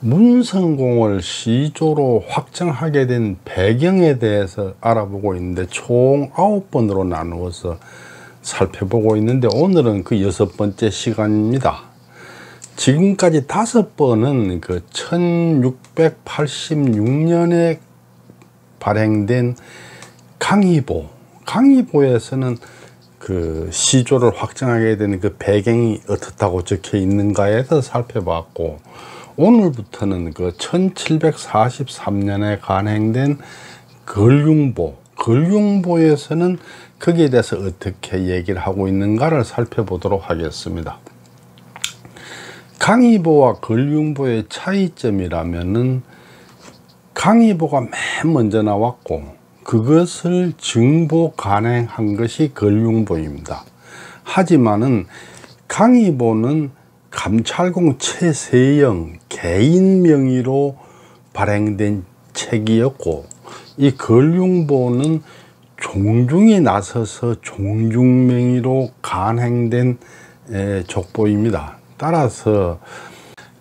문성공을 시조로 확정하게 된 배경에 대해서 알아보고 있는데 총 9번으로 나누어서 살펴보고 있는데 오늘은 그 6번째 시간입니다. 지금까지 5번은 그 1686년에 발행된 강의보에서는 그 시조를 확정하게 되는 그 배경이 어떻다고 적혀 있는가에서 살펴봤고, 오늘부터는 그 1743년에 간행된 걸륭보에서는 거기에 대해서 어떻게 얘기를 하고 있는가를 살펴보도록 하겠습니다. 강의보와 걸륭보의 차이점이라면은 강의보가 맨 먼저 나왔고 그것을 증보 간행한 것이 걸륭보입니다. 하지만은 강의보는 감찰공 최세영 개인 명의로 발행된 책이었고, 이 걸륭보는 종중이 나서서 종중 명의로 간행된 족보입니다. 따라서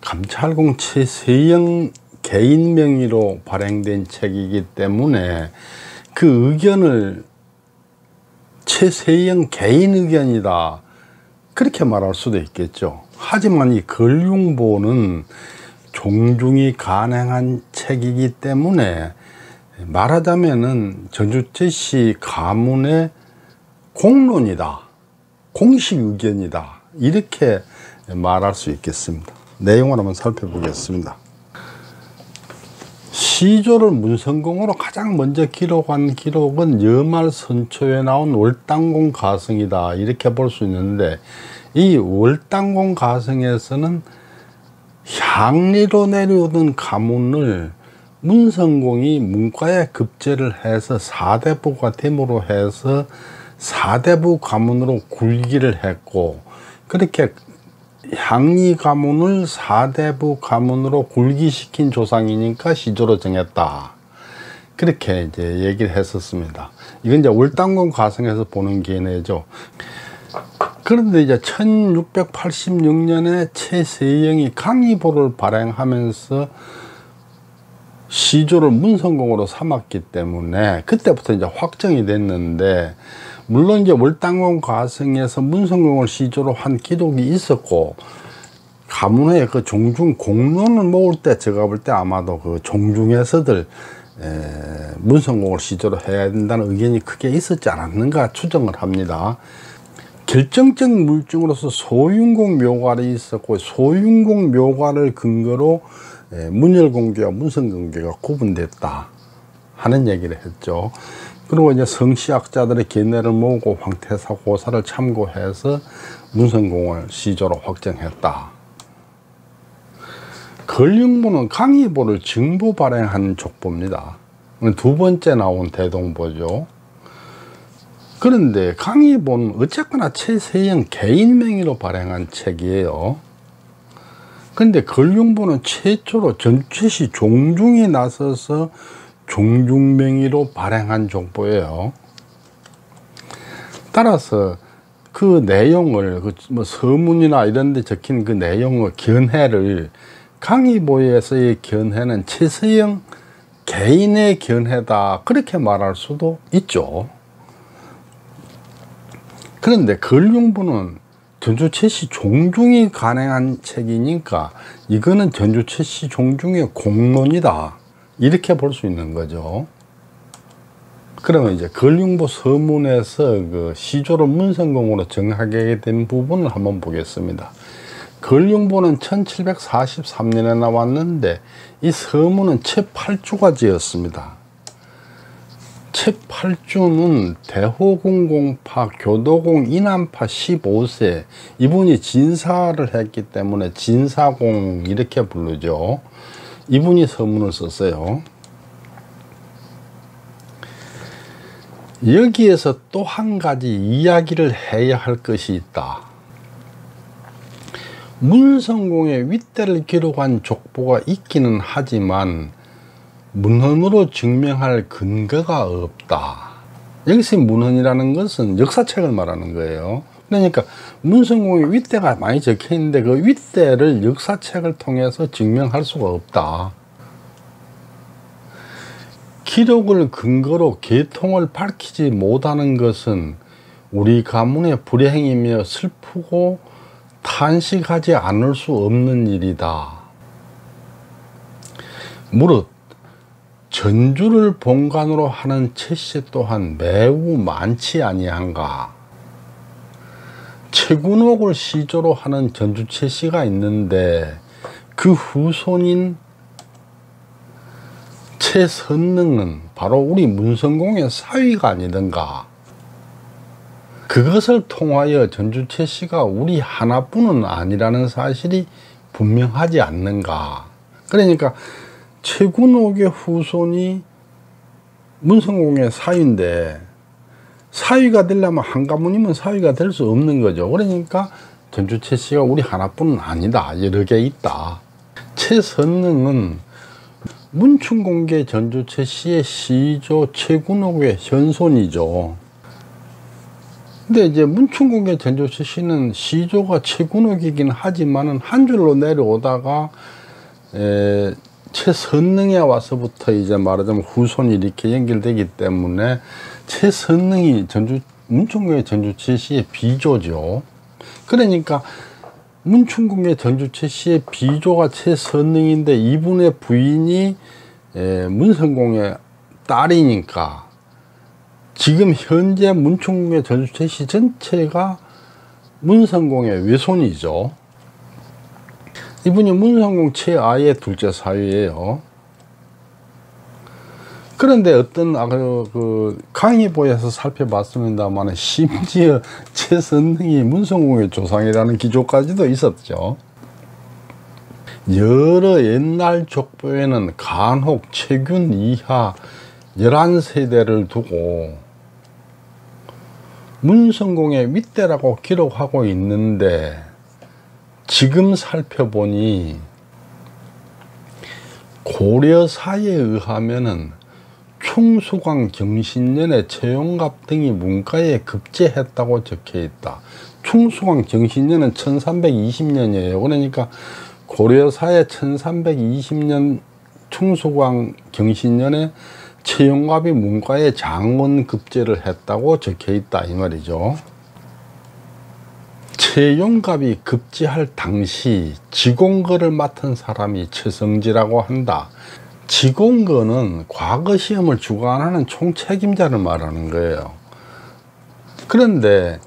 감찰공 최세영 개인 명의로 발행된 책이기 때문에 그 의견을 최세영 개인 의견이다, 그렇게 말할 수도 있겠죠. 하지만 이 걸륭보는 종중이 간행한 책이기 때문에 말하자면은 전주채씨 가문의 공론이다, 공식 의견이다, 이렇게 말할 수 있겠습니다. 내용을 한번 살펴보겠습니다. 시조를 문성공으로 가장 먼저 기록한 기록은 여말선초에 나온 월당공 가성이다, 이렇게 볼 수 있는데, 이 월당공 가성에서는 향리로 내려오던 가문을 문성공이 문과에 급제를 해서 사대부가 됨으로 해서 사대부 가문으로 굴기를 했고, 그렇게 향리 가문을 사대부 가문으로 굴기시킨 조상이니까 시조로 정했다, 그렇게 이제 얘기를 했었습니다. 이건 이제 월당공 가성에서 보는 견해죠. 그런데 이제 1686년에 최세영이 강의보를 발행하면서 시조를 문성공으로 삼았기 때문에 그때부터 이제 확정이 됐는데, 물론 이제 월당공 가성에서 문성공을 시조로 한 기록이 있었고, 가문의 그 종중 공론을 모을 때 제가 볼 때 아마도 그 종중에서들 문성공을 시조로 해야 된다는 의견이 크게 있었지 않았는가 추정을 합니다. 결정적 물증으로서 소윤공 묘관이 있었고, 소윤공 묘관을 근거로 문열공개와 문성공개가 구분됐다 하는 얘기를 했죠. 그리고 이제 성시학자들의 견해를 모으고 황태사 고사를 참고해서 문성공을 시조로 확정했다. 걸륭보는 강의보를 증보 발행한 족보입니다. 두 번째 나온 대동보죠. 그런데 강의보는 어쨌거나 최세영 개인 명의로 발행한 책이에요. 근데 걸륭보는 최초로 전주채씨 종중이 나서서 종중 명의로 발행한 족보예요. 따라서 그 내용을 뭐 서문이나 이런 데 적힌 그 내용의 견해를, 강의보에서의 견해는 최세영 개인의 견해다, 그렇게 말할 수도 있죠. 그런데 걸륭보는 전주채씨 종중이 간행한 책이니까 이거는 전주채씨 종중의 공론이다, 이렇게 볼 수 있는 거죠. 그러면 이제 걸륭보 서문에서 그 시조를 문성공으로 정하게 된 부분을 한번 보겠습니다. 걸륭보는 1743년에 나왔는데 이 서문은 채8주가 지었습니다. 채8주는 대호궁공파 교도공 이남파 15세, 이분이 진사를 했기 때문에 진사공 이렇게 부르죠. 이분이 서문을 썼어요. 여기에서 또 한 가지 이야기를 해야 할 것이 있다. 문성공의 윗대를 기록한 족보가 있기는 하지만 문헌으로 증명할 근거가 없다. 여기서 문헌이라는 것은 역사책을 말하는 거예요. 그러니까 문성공의 윗대가 많이 적혀 있는데 그 윗대를 역사책을 통해서 증명할 수가 없다. 기록을 근거로 계통을 밝히지 못하는 것은 우리 가문의 불행이며 슬프고 탄식하지 않을 수 없는 일이다. 무릇 전주를 본관으로 하는 채씨 또한 매우 많지 아니한가. 최군옥을 시조로 하는 전주 채씨가 있는데 그 후손인 최선능은 바로 우리 문성공의 사위가 아니던가. 그것을 통하여 전주 채씨가 우리 하나뿐은 아니라는 사실이 분명하지 않는가. 그러니까 최군옥의 후손이 문성공의 사위인데 사위가 되려면 한 가문이면 사위가 될 수 없는 거죠. 그러니까 전주 채씨가 우리 하나뿐은 아니다. 여러 개 있다. 최선능은 문충공계 전주 채씨의 시조 최군옥의 현손이죠. 근데 이제 문충공계 전주 채씨는 시조가 최군옥이긴 하지만은 한 줄로 내려오다가 최선능에 와서부터 이제 말하자면 후손이 이렇게 연결되기 때문에 최선능이 문충공의 전주 채씨의 비조죠. 그러니까 문충공의 전주 채씨의 비조가 최선능인데 이분의 부인이 문성공의 딸이니까 지금 현재 문충공의 전주 채씨 전체가 문성공의 외손이죠. 이분이 문성공 최아의 둘째 사위예요. 그런데 어떤 강의보에서 살펴봤습니다만 심지어 최선능이 문성공의 조상이라는 기조까지도 있었죠. 여러 옛날 족보에는 간혹 최균 이하 11세대를 두고 문성공의 윗대라고 기록하고 있는데 지금 살펴보니 고려사에 의하면은 충수광 경신년에 최용갑 등이 문과에 급제했다고 적혀 있다. 충수광 경신년은 1320년이에요. 그러니까 고려사의 1320년 충수광 경신년에 최용갑이 문과에 장원 급제를 했다고 적혀 있다 이 말이죠. 최용갑이 급제할 당시 지공거를 맡은 사람이 최성지라고 한다. 지공거는 과거 시험을 주관하는 총책임자를 말하는 거예요. 그런데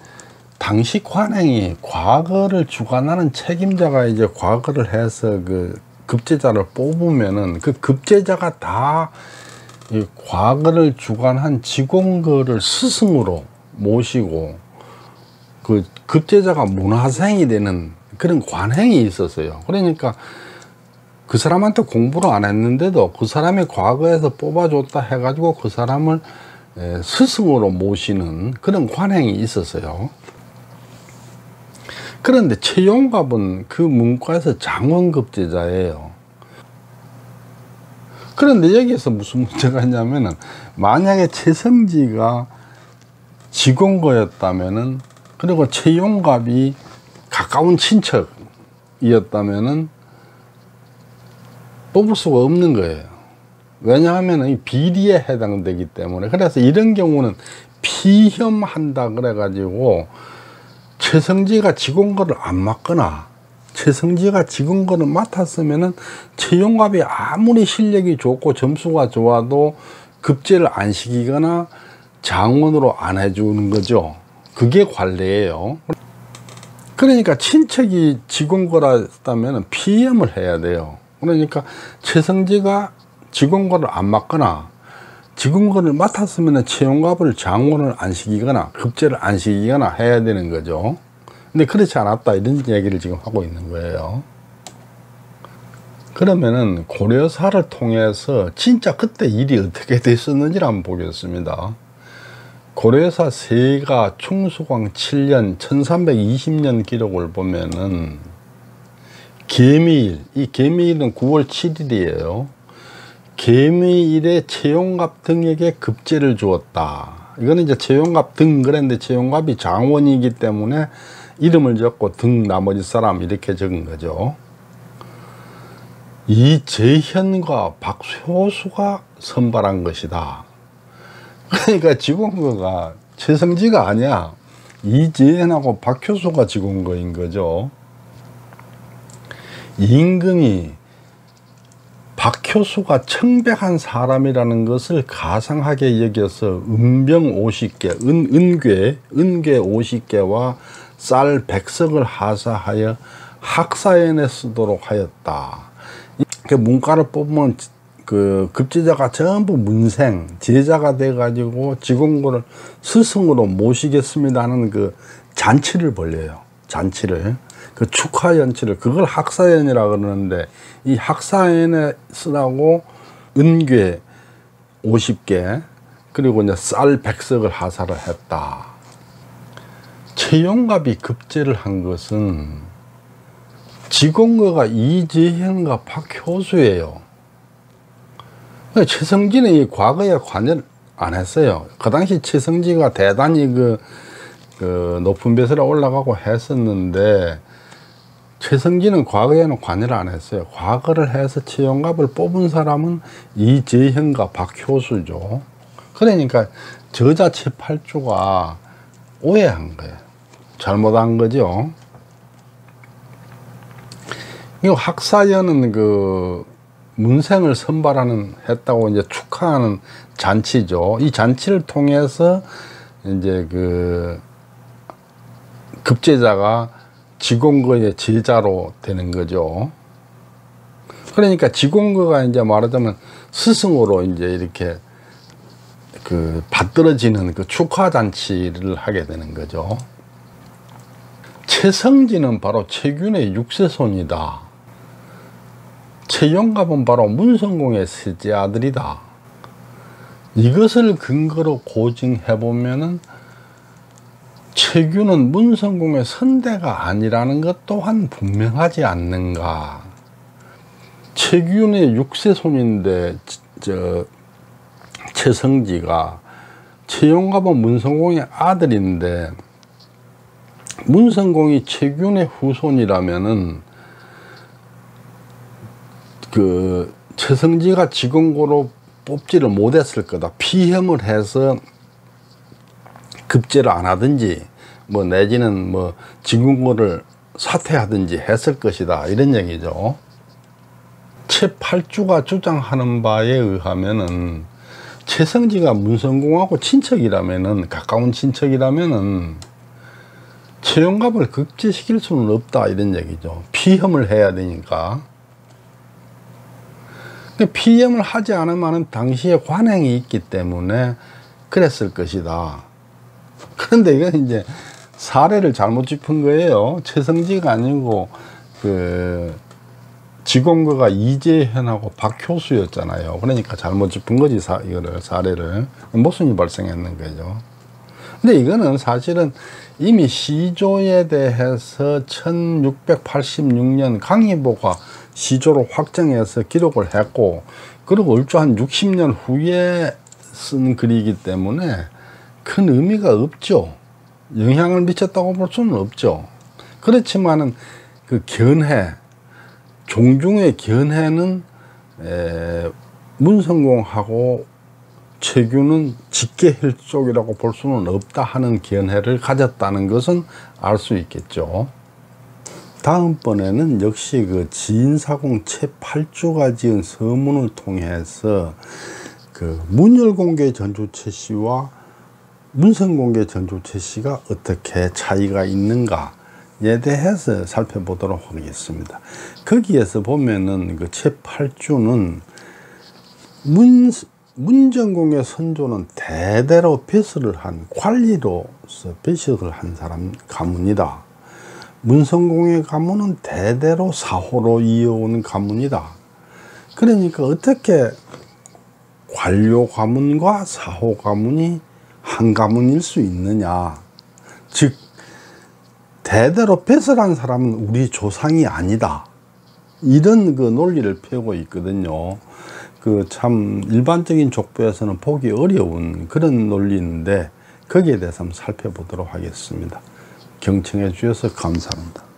당시 관행이 과거를 주관하는 책임자가 이제 과거를 해서 그 급제자를 뽑으면은 그 급제자가 다 이 과거를 주관한 지공거를 스승으로 모시고 그 급제자가 문화생이 되는 그런 관행이 있었어요. 그러니까 그 사람한테 공부를 안 했는데도 그 사람이 과거에서 뽑아줬다 해가지고 그 사람을 스승으로 모시는 그런 관행이 있었어요. 그런데 최용갑은 그 문과에서 장원급제자예요. 그런데 여기에서 무슨 문제가 있냐면은 만약에 최성지가 지공거였다면은 그리고 최용갑이 가까운 친척이었다면은 뽑을 수가 없는 거예요. 왜냐하면 이 비리에 해당되기 때문에. 그래서 이런 경우는 피혐한다 그래가지고 최성지가 지공거를 안 맡거나 최성지가 지공거를 맡았으면은 최용갑이 아무리 실력이 좋고 점수가 좋아도 급제를 안 시키거나 장원으로 안 해주는 거죠. 그게 관례예요. 그러니까 친척이 지공거라면 피혐을 해야 돼요. 그러니까 최성지가 지공거를 안 맡거나 지공거를 맡았으면 최용갑을 장원을 안 시키거나 급제를 안 시키거나 해야 되는 거죠. 근데 그렇지 않았다 이런 얘기를 지금 하고 있는 거예요. 그러면은 고려사를 통해서 진짜 그때 일이 어떻게 됐었는지를 한번 보겠습니다. 고려사 세가 충수광 7년 1320년 기록을 보면은 개미일, 이 개미일은 9월 7일이에요. 개미일에 최용갑 등에게 급제를 주었다. 이거는 이제 최용갑 등 그랬는데 최용갑이 장원이기 때문에 이름을 적고 등 나머지 사람 이렇게 적은 거죠. 이재현과 박효수가 선발한 것이다. 그러니까 지공거가 최성지가 아니야. 이재현하고 박효수가 지공거인 거죠. 임금이 박효수가 청백한 사람이라는 것을 가상하게 여겨서 은병 50개, 은괴 50개와 쌀 100석을 하사하여 학사연에 쓰도록 하였다. 그 문과를 뽑으면 그 급제자가 전부 문생, 제자가 돼가지고 지공고를 스승으로 모시겠습니다 하는 그 잔치를 벌려요. 잔치를. 그 축하연치를, 그걸 학사연이라 그러는데, 이 학사연에 쓰라고 은괴 50개, 그리고 이제 쌀 100석을 하사를 했다. 최용갑이 급제를 한 것은 지공거가 이재현과 박효수예요. 최성지는 이 과거에 관여를 안 했어요. 그 당시 최성지가 대단히 그 높은 벼슬에 올라가고 했었는데, 최성지는 과거에는 관여를 안 했어요. 과거를 해서 최용갑을 뽑은 사람은 이재현과 박효수죠. 그러니까 저자 최팔주가 오해한 거예요. 잘못한 거죠. 이 학사연은 그 문생을 선발하는 했다고 이제 축하하는 잔치죠. 이 잔치를 통해서 이제 그 급제자가 지공거의 제자로 되는 거죠. 그러니까 지공거가 이제 말하자면 스승으로 이제 이렇게 그 받들어지는 그 축하 잔치를 하게 되는 거죠. 최성지는 바로 최균의 6세손이다. 최용갑은 바로 문성공의 셋째 아들이다. 이것을 근거로 고증해 보면은 최균은 문성공의 선대가 아니라는 것 또한 분명하지 않는가. 최균의 6세손인데 최성지가, 최용갑은 문성공의 아들인데 문성공이 최균의 후손이라면은 그 최성지가 지공고로 뽑지를 못했을 거다. 피험을 해서 급제를 안 하든지 뭐 내지는 뭐 지공고를 사퇴하든지 했을 것이다, 이런 얘기죠. 최팔주가 주장하는 바에 의하면은 최성지가 문성공하고 친척이라면은, 가까운 친척이라면은 최용갑을 급제시킬 수는 없다, 이런 얘기죠. 피험을 해야 되니까. 피험을 하지 않으면 당시에 관행이 있기 때문에 그랬을 것이다. 그런데 이건 이제 사례를 잘못 짚은 거예요. 최성지가 아니고 그 지공거가 이재현하고 박효수였잖아요. 그러니까 잘못 짚은 거지, 이거를, 사례를. 모순이 발생했는 거죠. 근데 이거는 사실은 이미 시조에 대해서 1686년 강희보가 시조로 확정해서 기록을 했고, 그리고 얼추 한 60년 후에 쓴 글이기 때문에 큰 의미가 없죠. 영향을 미쳤다고 볼 수는 없죠. 그렇지만은 그 견해, 종중의 견해는 문성공하고 최균은 직계혈족이라고 볼 수는 없다 하는 견해를 가졌다는 것은 알 수 있겠죠. 다음번에는 역시 그 지인사공 최팔주가 지은 서문을 통해서 그 문열공계 전조최 씨와 문성공계 전조최 씨가 어떻게 차이가 있는가에 대해서 살펴보도록 하겠습니다. 거기에서 보면은 그 최팔주는 문정공의 선조는 대대로 벼슬을 한, 관리로서 벼슬을 한 사람 가문이다. 문성공의 가문은 대대로 사호로 이어온 가문이다. 그러니까 어떻게 관료 가문과 사호 가문이 한 가문일 수 있느냐. 즉 대대로 벼슬한 사람은 우리 조상이 아니다, 이런 그 논리를 펴고 있거든요. 그 참 일반적인 족보에서는 보기 어려운 그런 논리인데 거기에 대해서 한번 살펴보도록 하겠습니다. 경청해 주셔서 감사합니다.